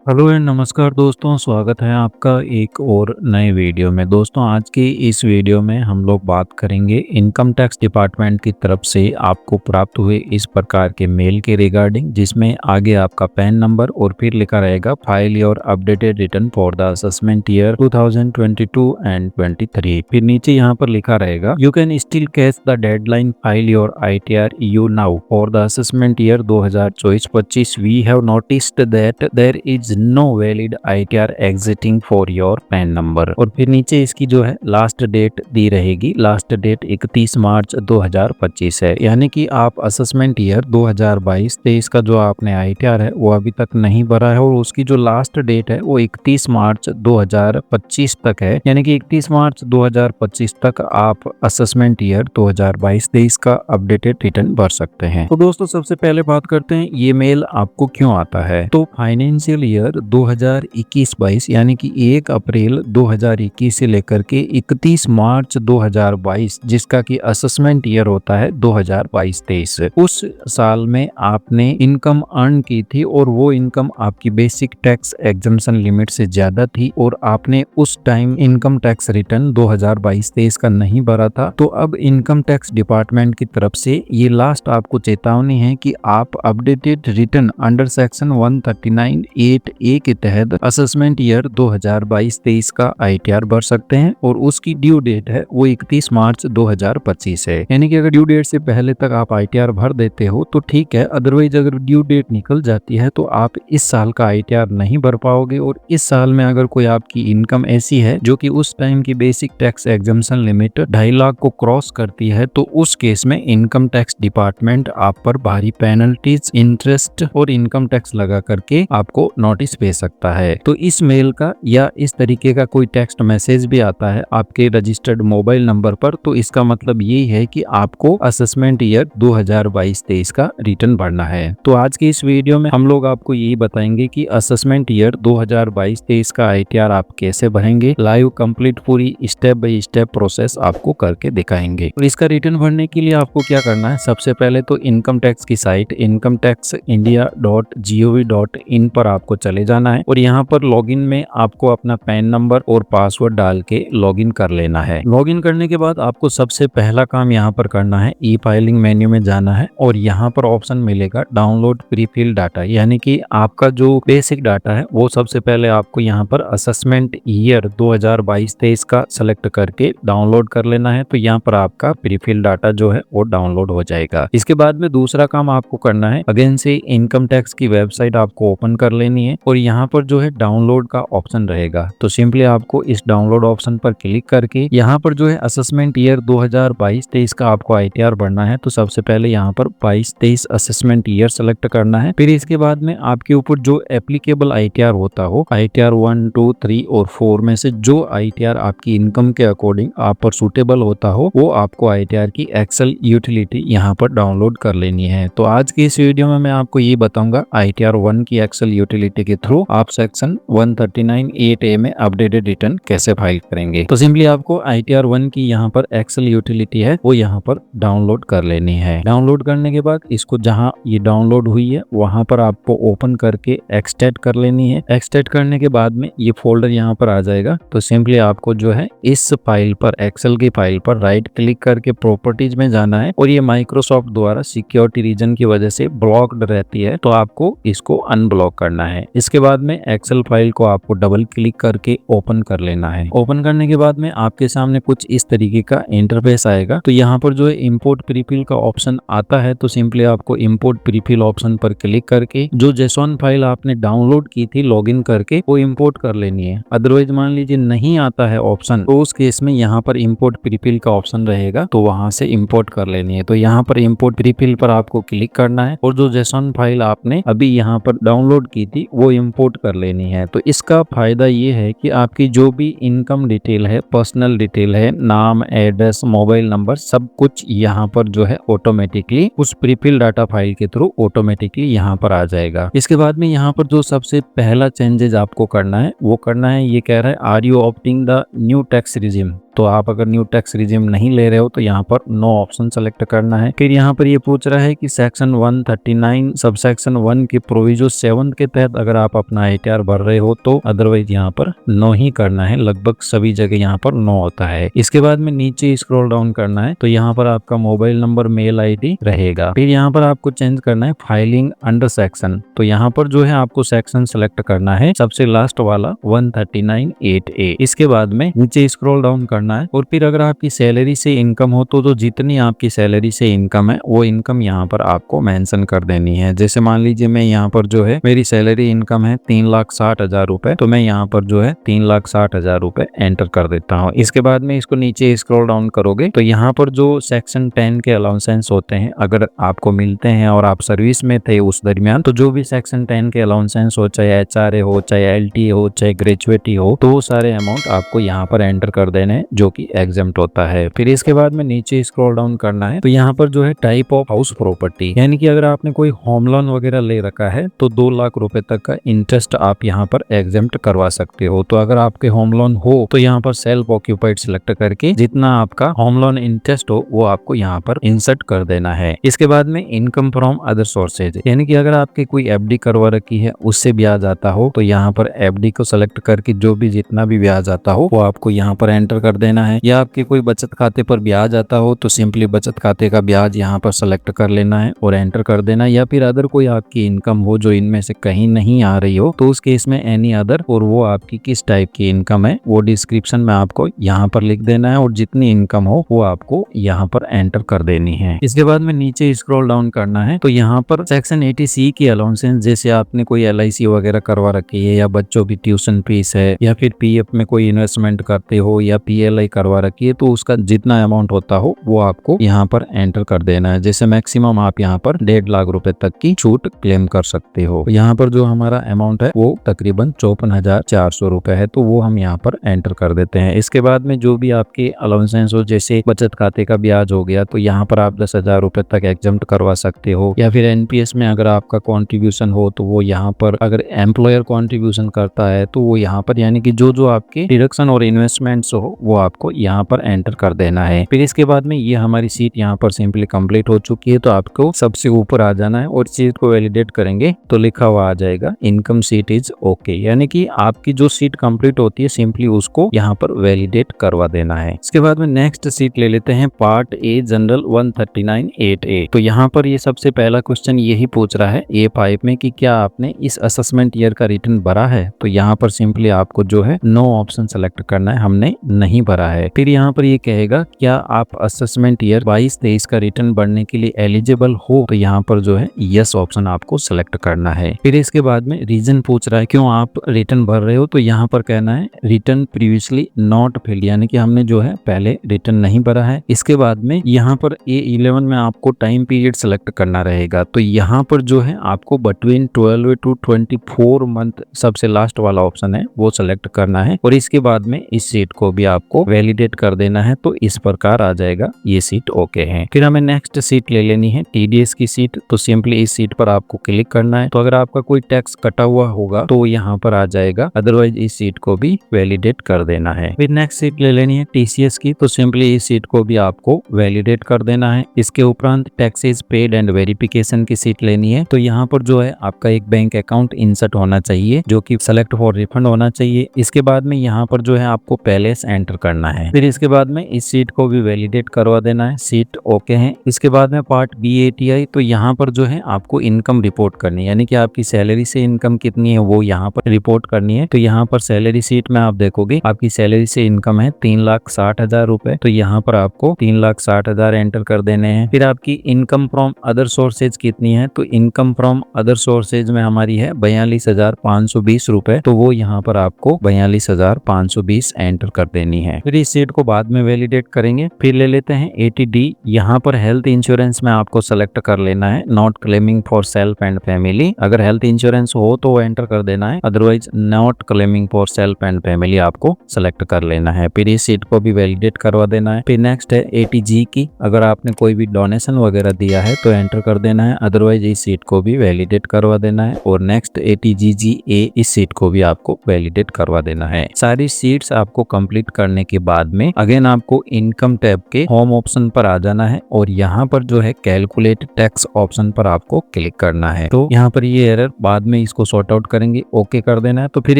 Hello and नमस्कार दोस्तों, स्वागत है आपका एक और नए वीडियो में। दोस्तों, आज की इस वीडियो में हम लोग बात करेंगे इनकम टैक्स डिपार्टमेंट की तरफ से आपको प्राप्त हुए इस प्रकार के मेल के रिगार्डिंग, जिसमें आगे आपका पैन नंबर और फिर लिखा रहेगा file your updated return for the assessment year 2022 and 23। फिर नीचे यहाँ पर लिखा रहेगा you can still catch the deadline file your ITR EU now for the assessment year 2024-25। We have noticed that there is no valid ITR existing for your PAN number. और फिर नीचे इसकी जो है लास्ट डेट दी रहेगी। Last date 31 मार्च 2025 है, यानी कि आप असेसमेंट ईयर 2022-23 का जो आपने ITR है वो अभी तक नहीं भरा है, और उसकी जो लास्ट डेट है वो 31 मार्च 2025 तक है। यानी कि 31 मार्च 2025 तक आप असेसमेंट ईयर 2022-23 का अपडेटेड रिटर्न भर सकते हैं। तो दोस्तों, सबसे पहले बात करते हैं ये मेल आपको क्यों आता है। तो फाइनेंशियल ईयर 2021-22 यानी कि 1 अप्रैल 2021 से लेकर के 31 मार्च 2022, जिसका कि असेसमेंट ईयर होता है 2022-23, उस साल में आपने इनकम अर्न की थी और वो इनकम आपकी बेसिक टैक्स एग्जम्पशन लिमिट से ज्यादा थी, और आपने उस टाइम इनकम टैक्स रिटर्न 2022-23 का नहीं भरा था। तो अब इनकम टैक्स डिपार्टमेंट की तरफ से ये लास्ट आपको चेतावनी है कि आप updated return under section 139(8)(a) के तहत असेसमेंट ईयर 2022-23 का ITR भर सकते हैं, और उसकी ड्यू डेट है वो 31 मार्च 2025 है। यानी कि अगर ड्यू डेट से पहले तक आप ITR भर देते हो तो ठीक है, अदरवाइज अगर ड्यू डेट निकल जाती है तो आप इस साल का ITR नहीं भर पाओगे। और इस साल में अगर कोई आपकी इनकम ऐसी है जो कि उस टाइम की basic tax exemption limit 2.5 lakh को क्रॉस करती है, तो उस केस में इनकम टैक्स डिपार्टमेंट आप पर भारी पेनल्टीज, इंटरेस्ट और इनकम टैक्स लगा करके आपको नोटिस भेज सकता है। तो इस मेल का या इस तरीके का कोई टेक्स्ट मैसेज भी आता है आपके रजिस्टर्ड मोबाइल नंबर पर, तो इसका मतलब यही है कि आपको असेसमेंट ईयर 2022-23 का रिटर्न भरना है। तो आज की इस वीडियो में हम लोग आपको यही बताएंगे कि असेसमेंट ईयर 2022-23 का ITR आप कैसे भरेंगे। लाइव कंप्लीट पूरी स्टेप बाय स्टेप प्रोसेस आपको करके दिखाएंगे। और इसका रिटर्न भरने के लिए आपको क्या करना है, सबसे पहले तो इनकम टैक्स की साइट incometaxindia.gov.in पर आपको चले जाना है, और यहाँ पर लॉगिन में आपको अपना पैन नंबर और पासवर्ड डाल के लॉगिन कर लेना है। लॉगिन करने के बाद आपको सबसे पहला काम यहाँ पर करना है, ई फाइलिंग मेन्यू में जाना है, और यहाँ पर ऑप्शन मिलेगा डाउनलोड प्री फिल डाटा, यानी कि आपका जो बेसिक डाटा है वो सबसे पहले आपको यहाँ पर असेसमेंट ईयर 2022-23 का सेलेक्ट करके डाउनलोड कर लेना है। तो यहाँ पर आपका प्री फिल डाटा जो है वो डाउनलोड हो जाएगा। इसके बाद में दूसरा काम आपको करना है, अगेन से इनकम टैक्स की वेबसाइट आपको ओपन कर लेनी है, और यहाँ पर जो है डाउनलोड का ऑप्शन रहेगा। तो सिंपली आपको इस डाउनलोड ऑप्शन पर क्लिक करके यहाँ पर जो है असेसमेंट ईयर 2022-23 का आपको ITR भरना है। तो सबसे पहले यहाँ पर 22-23 असेसमेंट ईयर सेलेक्ट करना है। फिर इसके बाद में आपके ऊपर जो एप्लीकेबल ITR होता हो, ITR 1, 2, 3 और 4 में से जो ITR आपकी इनकम के अकॉर्डिंग आप पर सुटेबल होता हो, वो आपको ITR की एक्सेल यूटिलिटी यहाँ पर डाउनलोड कर लेनी है। तो आज की इस वीडियो में मैं आपको ये बताऊंगा ITR 1 की एक्सेल यूटिलिटी के थ्रू आप सेक्शन 139(8)(a) में अपडेटेड रिटर्न कैसे फाइल करेंगे। तो सिंपली आपको ITR 1 की यहाँ पर एक्सेल यूटिलिटी है वो यहाँ पर डाउनलोड कर लेनी है। डाउनलोड करने के बाद इसको जहाँ ये डाउनलोड हुई है वहां पर आपको ओपन करके एक्सट्रैक्ट कर लेनी है। एक्सट्रैक्ट करने के बाद में ये फोल्डर यहाँ पर आ जाएगा। तो सिंपली आपको जो है इस फाइल पर, एक्सेल की फाइल पर राइट क्लिक करके प्रॉपर्टीज में जाना है, और ये माइक्रोसॉफ्ट द्वारा सिक्योरिटी रीजन की वजह से ब्लॉक्ड रहती है, तो आपको इसको अनब्लॉक करना है। इसके बाद में एक्सेल फाइल को आपको डबल क्लिक करके ओपन कर लेना है। ओपन करने के बाद में आपके सामने कुछ इस तरीके का इंटरफेस आएगा। तो यहाँ पर जो है इंपोर्ट प्रीफिल का ऑप्शन आता है, तो सिंपली आपको इंपोर्ट प्रीफिल ऑप्शन पर क्लिक करके जो JSON फाइल आपने डाउनलोड की थी लॉगिन करके वो इंपोर्ट कर लेनी है। अदरवाइज मान लीजिए नहीं आता है ऑप्शन, तो उस केस में यहाँ पर इंपोर्ट प्रीफिल का ऑप्शन रहेगा, तो वहां से इंपोर्ट कर लेनी है। तो यहाँ पर इंपोर्ट प्रीफिल पर आपको क्लिक करना है, और जो JSON फाइल आपने अभी यहाँ पर डाउनलोड की थी वो इंपोर्ट कर लेनी है। तो इसका फायदा ये है कि आपकी जो भी इनकम डिटेल है, पर्सनल डिटेल है, नाम, एड्रेस, मोबाइल नंबर, सब कुछ यहाँ पर जो है ऑटोमेटिकली उस प्रीफिल डाटा फाइल के थ्रू ऑटोमेटिकली यहाँ पर आ जाएगा। इसके बाद में यहाँ पर जो सबसे पहला चेंजेस आपको करना है वो करना है, ये कह रहा है are you opting the new tax regime. तो आप अगर न्यू टैक्स रिजिम नहीं ले रहे हो तो यहाँ पर नो ऑप्शन सेलेक्ट करना है। फिर यहाँ पर ये पूछ रहा है कि सेक्शन 139 सब सेक्शन 1 के प्रोविजो 7 के तहत अगर आप अपना ITR भर रहे हो तो अदरवाइज यहाँ पर नो ही करना है। लगभग सभी जगह यहाँ पर नो होता है। इसके बाद में नीचे स्क्रॉल डाउन करना है तो यहाँ पर आपका मोबाइल नंबर, मेल ID रहेगा। फिर यहाँ पर आपको चेंज करना है फाइलिंग अंडर सेक्शन, तो यहाँ पर जो है आपको सेक्शन सेलेक्ट करना है सबसे लास्ट वाला 139(8)(a। इसके बाद में नीचे स्क्रॉल डाउन करना है और फिर अगर आपकी सैलरी से इनकम हो तो जितनी आपकी सैलरी से इनकम है वो इनकम यहाँ पर आपको मेंशन कर देनी है। जैसे मान लीजिए मैं यहाँ पर जो है मेरी सैलरी इनकम है 3,60,000 रुपए, तो मैं यहाँ पर जो है 3,60,000 रुपए एंटर कर देता हूँ। इसके बाद में इसको नीचे स्क्रॉल डाउन करोगे तो यहाँ पर जो सेक्शन 10 के अलाउंसेंस होते हैं अगर आपको मिलते हैं और आप सर्विस में थे उस दरमियान, तो जो भी सेक्शन 10 के अलाउंसेंस हो, चाहे HRA हो, चाहे LTA हो, चाहे ग्रेजुएटी हो, तो वो सारे अमाउंट आपको यहाँ पर एंटर कर देने जो कि एग्जेम्प्ट होता है। फिर इसके बाद में नीचे स्क्रॉल डाउन करना है तो यहाँ पर जो है टाइप ऑफ हाउस प्रॉपर्टी, यानी कि अगर आपने कोई होम लोन वगैरह ले रखा है तो 2 लाख रुपए तक का इंटरेस्ट आप यहाँ पर एग्जेम्प्ट करवा सकते हो। तो अगर आपके होम लोन हो तो यहाँ पर सेल्फ ऑक्यूपाइड सिलेक्ट करके जितना आपका होम लोन इंटरेस्ट हो वो आपको यहाँ पर इंसर्ट कर देना है। इसके बाद में इनकम फ्रॉम अदर सोर्सेज, यानी कि अगर आपकी कोई FD करवा रखी है उससे ब्याज आता हो तो यहाँ पर FD को सेलेक्ट करके जो भी जितना भी ब्याज आता हो वो आपको यहाँ पर एंटर कर देना है। या आपके कोई बचत खाते पर ब्याज आता हो तो सिंपली बचत खाते का ब्याज यहाँ पर सेलेक्ट कर लेना है और एंटर कर देना। या फिर अदर कोई आपकी इनकम हो जो इनमें से कहीं नहीं आ रही हो तो उस केस में एनी अदर, और वो आपकी किस टाइप की इनकम है वो डिस्क्रिप्शन में आपको यहाँ पर लिख देना है और जितनी इनकम हो वो आपको यहाँ पर एंटर कर देनी है। इसके बाद में नीचे स्क्रॉल डाउन करना है तो यहाँ पर सेक्शन 80C की अलाउंसेंस, जैसे आपने कोई LIC वगैरह करवा रखी है या बच्चों की ट्यूशन फीस है या फिर PF में कोई इन्वेस्टमेंट करते हो या PLI करवा रखी है, तो उसका जितना अमाउंट होता हो वो आपको यहाँ पर एंटर कर देना है। जैसे मैक्सिमम आप यहाँ पर 1.5 लाख रुपए तक की छूट क्लेम कर सकते हो। यहाँ पर जो हमारा अमाउंट है वो तकरीबन 54,400 रुपए है, तो वो हम यहाँ पर एंटर कर देते हैं। इसके बाद में जो भी आपके अलाउंसेंस हो, जैसे बचत खाते का ब्याज हो गया तो यहाँ पर आप 10,000 रुपए तक एग्जम्प्ट करवा सकते हो। या फिर NPS में अगर आपका कॉन्ट्रीब्यूशन हो तो वो यहाँ पर, अगर एम्प्लॉयर कॉन्ट्रीब्यूशन करता है तो वो यहाँ पर, यानी कि जो आपके डिडक्शन और इन्वेस्टमेंट्स हो वो आपको यहाँ पर एंटर कर देना है। फिर इसके बाद में ये हमारी सीट यहाँ पर सिंपली कंप्लीट हो चुकी है, तो आपको सबसे ऊपर आ जाना है और चीज को वैलिडेट करेंगे तो लिखा हुआ आ जाएगा इनकम सीट इज ओके, यानी कि आपकी जो सीट कंप्लीट होती है सिंपली उसको यहाँ पर वैलिडेट करवा देना है। इसके बाद में नेक्स्ट सीट ले लेते हैं पार्ट A जनरल 139(8)(a। तो यहाँ पर ये सबसे पहला क्वेश्चन यही पूछ रहा है A5 में कि क्या आपने इस असेसमेंट ईयर का रिटर्न भरा है, तो यहाँ पर सिंपली आपको जो है नो ऑप्शन सेलेक्ट करना है, हमने नहीं भरा है। फिर यहाँ पर ये कहेगा क्या आप असेसमेंट ईयर 22-23 का रिटर्न भरने के लिए एलिजिबल हो, तो यहाँ पर जो है यस ऑप्शन आपको सेलेक्ट करना है। फिर इसके बाद में रीजन पूछ रहा है क्यों आप रिटर्न भर रहे हो, तो यहाँ पर कहना है रिटर्न प्रीवियसली नॉट फिल्ड, यानी कि हमने जो है पहले रिटर्न नहीं भरा है। इसके बाद में यहाँ पर A11 में आपको टाइम पीरियड सेलेक्ट करना रहेगा, तो यहाँ पर जो है आपको बिटवीन 12 to 24 मंथ सबसे लास्ट वाला ऑप्शन है वो सेलेक्ट करना है और इसके बाद में इस सीट को भी आपको वैलिडेट कर देना है। तो इस प्रकार आ जाएगा ये सीट ओके है। फिर हमें नेक्स्ट सीट ले लेनी है TDS की सीट, तो सिंपली इस सीट पर आपको क्लिक करना है। तो अगर आपका कोई टैक्स कटा हुआ होगा तो यहाँ पर आ जाएगा, अदरवाइज इस सीट को भी वैलिडेट कर देना है। फिर नेक्स्ट सीट ले लेनी है TCS की, तो सिंपली इस सीट को भी आपको वैलिडेट कर देना है। इसके उपरांत टैक्सेस पेड एंड वेरिफिकेशन की सीट लेनी है, तो यहाँ पर जो है आपका एक बैंक अकाउंट इंसर्ट होना चाहिए जो कि सेलेक्ट फॉर रिफंड होना चाहिए। इसके बाद में यहाँ पर जो है आपको पैलेस एंटर करना है। फिर इसके बाद में इस सीट को भी वैलिडेट करवा देना है, सीट ओके है। इसके बाद में पार्ट B ATI, तो यहाँ पर जो है आपको इनकम रिपोर्ट करनी है, यानी कि आपकी सैलरी से इनकम कितनी है वो यहाँ पर रिपोर्ट करनी है। तो यहाँ पर सैलरी सीट में आप देखोगे आपकी सैलरी से इनकम है 3,60,000 रुपए, तो यहाँ पर आपको 3,60,000 एंटर कर देने हैं। फिर आपकी इनकम फ्रॉम अदर सोर्सेज कितनी है, तो इनकम फ्रॉम अदर सोर्सेज में हमारी है 42,520 रुपए, तो वो यहाँ पर आपको 42,520 एंटर कर देनी है। फिर इस सीट को बाद में वैलिडेट करेंगे। फिर ले लेते हैं 80D, यहाँ पर हेल्थ इंश्योरेंस में आपको सेलेक्ट कर लेना है not claiming for self and family. अगर हेल्थ इंश्योरेंस हो तो वो एंटर कर देना है, otherwise not claiming for self and family आपको सेलेक्ट कर लेना है। फिर इस सीट को भी वैलिडेट करवा देना है। फिर नेक्स्ट है 80G की, अगर आपने कोई भी डोनेशन वगैरह दिया है तो एंटर कर देना है, अदरवाइज इस सीट को भी वैलिडेट करवा देना है। और नेक्स्ट 80GGA, इस सीट को भी आपको वैलिडेट करवा देना है। सारी सीट्स आपको कंप्लीट करने के बाद में अगेन आपको इनकम टैब के होम ऑप्शन पर आ जाना है और यहाँ पर जो है कैलकुलेट टैक्स ऑप्शन पर आपको क्लिक करना है। तो यहाँ पर ये एरर बाद में इसको सॉर्ट आउट करेंगे, ओके कर देना है। तो फिर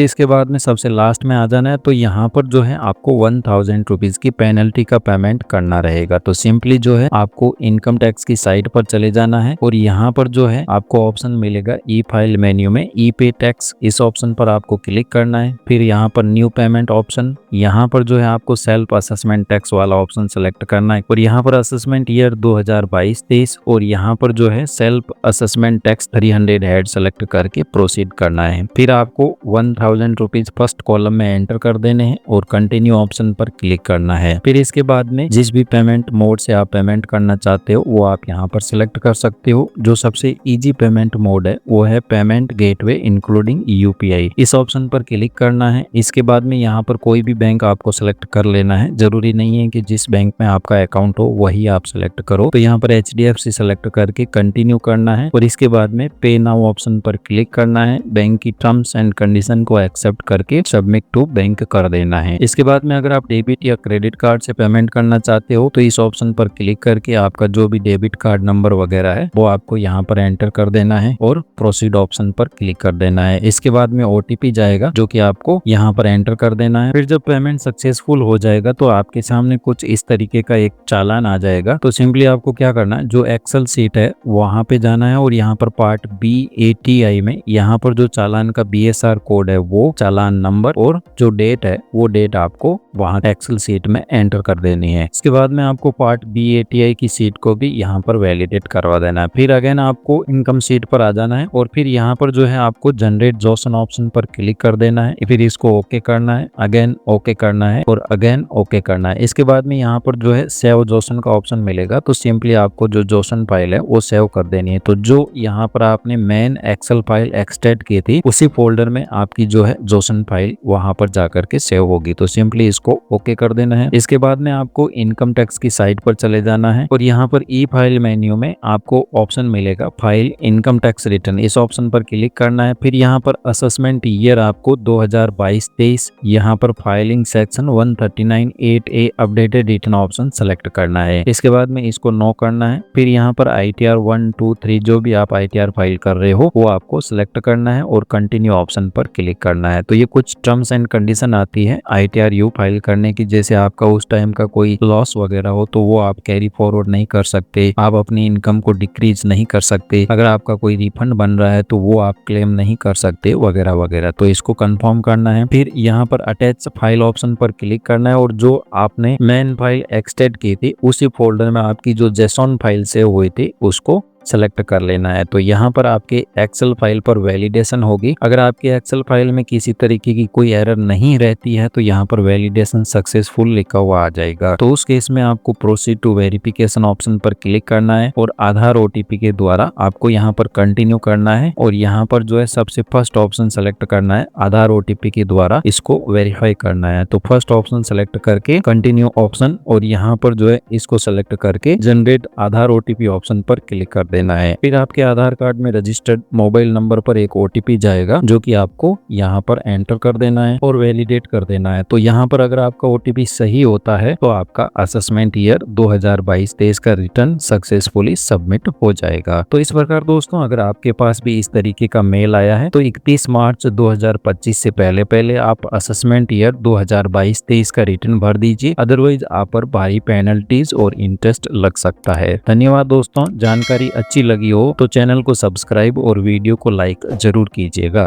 इसके बाद में सबसे लास्ट में आ जाना है। तो यहाँ पर जो है आपको 1000 रुपीज की पेनल्टी का पेमेंट करना रहेगा। तो सिंपली जो है आपको इनकम टैक्स की साइट पर चले जाना है और यहाँ पर जो है आपको ऑप्शन मिलेगा ई फाइल मेन्यू में ई पे टैक्स, इस ऑप्शन पर आपको क्लिक करना है। फिर यहाँ पर न्यू पेमेंट ऑप्शन, यहाँ पर जो है आपको सेल्फ असेसमेंट टैक्स वाला ऑप्शन सेलेक्ट करना है और यहाँ पर असेसमेंट ईयर 2022-23 और यहाँ पर जो है self assessment tax 300 head select करके प्रोसीड करना है। फिर आपको 1000 रुपीज फर्स्ट कॉलम में एंटर कर देने हैं और कंटिन्यू ऑप्शन पर क्लिक करना है। फिर इसके बाद में जिस भी पेमेंट मोड से आप पेमेंट करना चाहते हो वो आप यहाँ पर सिलेक्ट कर सकते हो। जो सबसे इजी पेमेंट मोड है वो है पेमेंट गेटवे इंक्लूडिंग यूपीआई, इस ऑप्शन पर क्लिक करना है। इसके बाद में यहाँ पर कोई भी बैंक आपको सिलेक्ट कर लेना है, जरूरी नहीं है कि जिस बैंक में आपका अकाउंट हो वही आप सिलेक्ट करो। तो यहाँ पर HDFC सिलेक्ट करके कंटिन्यू करना है और इसके बाद में पे नाउ ऑप्शन पर क्लिक करना है। बैंक की टर्म्स एंड कंडीशन को एक्सेप्ट करके सबमिट टू बैंक कर देना है। इसके बाद में अगर आप डेबिट या क्रेडिट कार्ड से पेमेंट करना चाहते हो तो इस ऑप्शन पर क्लिक करके आपका जो भी डेबिट कार्ड नंबर वगैरह है वो आपको यहाँ पर एंटर कर देना है और प्रोसीड ऑप्शन पर क्लिक कर देना है। इसके बाद में OTP जाएगा जो कि आपको यहाँ पर एंटर कर देना है। फिर जब पेमेंट सक्सेसफुल हो जाएगा तो आपके सामने कुछ इस तरीके का एक चालान आ जाएगा। तो सिंपली आपको क्या करना है, जो एक्सेल सीट है वहां पे जाना है और यहाँ पर पार्ट BATI में यहाँ पर जो चालान का BSR कोड है वो चालान नंबर और जो डेट है वो डेट आपको वहां एक्सेल सीट में एंटर कर देनी है। इसके बाद में आपको पार्ट BATI की सीट को भी यहाँ पर वैलिडेट करवा देना है। फिर अगेन आपको इनकम सीट पर आ जाना है और फिर यहाँ पर जो है आपको जनरेट जोसन ऑप्शन पर क्लिक कर देना है। फिर इसको ओके करना है, अगेन ओके करना है और अगेन ओके करना है। इसके बाद में यहाँ पर जो है सेव जोसन का ऑप्शन मिलेगा। तो सिंपली आपको जो जोसन फाइल है वो सेव कर देनी है। तो जो यहाँ पर आपने मेन एक्सेल फाइल एक्सट्रैक्ट की थी उसी फोल्डर में आपकी जो है जोसन फाइल वहां पर जाकर के सेव होगी। तो सिंपली इसको ओके कर देना है। इसके बाद में आपको इनकम टैक्स की साइट पर चले जाना है और यहाँ पर ई फाइल मेन्यू में आपको ऑप्शन मिलेगा फाइल इनकम टैक्स रिटर्न, इस ऑप्शन पर क्लिक करना है। फिर यहाँ पर असेसमेंट ईयर आपको 2022-23 यहाँ पर filing section 139(8)A updated return option select करना है। इसके बाद में इसको नो करना है। फिर यहाँ पर ITR 1, 2, 3 जो भी आप ITR फाइल कर रहे हो वो आपको सिलेक्ट करना है और कंटिन्यू ऑप्शन पर क्लिक करना है। तो ये कुछ टर्म्स एंड कंडीशन आती है ITR U फाइल करने की, जैसे आपका उस टाइम का कोई लॉस वगैरह हो तो वो आप कैरी फॉरवर्ड नहीं कर सकते, आप अपनी इनकम को डिक्रीज नहीं कर सकते, अगर आपका कोई रिफंड बन रहा है तो वो आप क्लेम नहीं कर सकते वगैरह वगैरह। तो इसको कंफर्म करना है। फिर यहाँ पर अटैच फाइल ऑप्शन पर क्लिक करना है और जो आपने मेन फाइल एक्सट्रैक्ट की थी उसी फोल्डर में आपकी जो JSON फाइल सेव हुई थी उसको सेलेक्ट कर लेना है। तो यहाँ पर आपके एक्सेल फाइल पर वैलिडेशन होगी। अगर आपके एक्सेल फाइल में किसी तरीके की कोई एरर नहीं रहती है तो यहाँ पर वैलिडेशन सक्सेसफुल लिखा हुआ आ जाएगा। तो उस केस में आपको प्रोसीड टू वेरिफिकेशन ऑप्शन पर क्लिक करना है और आधार OTP के द्वारा आपको यहाँ पर कंटिन्यू करना है और यहाँ पर जो है सबसे फर्स्ट ऑप्शन सेलेक्ट करना है, आधार OTP के द्वारा इसको वेरीफाई करना है। तो फर्स्ट ऑप्शन सेलेक्ट करके कंटिन्यू ऑप्शन और यहाँ पर जो है इसको सेलेक्ट करके जनरेट आधार OTP ऑप्शन पर क्लिक कर देना है। फिर आपके आधार कार्ड में रजिस्टर्ड मोबाइल नंबर पर एक OTP जाएगा जो कि आपको यहाँ पर एंटर कर देना है और वैलिडेट कर देना है। तो यहाँ पर अगर आपका OTP सही होता है तो आपका असेसमेंट ईयर 2022-23 का रिटर्न सक्सेसफुली सबमिट हो जाएगा। तो इस प्रकार दोस्तों अगर आपके पास भी इस तरीके का मेल आया है तो 31 मार्च 2025 से पहले आप असेसमेंट ईयर 2022-23 का रिटर्न भर दीजिए, अदरवाइज आप पर भारी पेनल्टीज और इंटरेस्ट लग सकता है। धन्यवाद दोस्तों, जानकारी अच्छी लगी हो तो चैनल को सब्सक्राइब और वीडियो को लाइक जरूर कीजिएगा।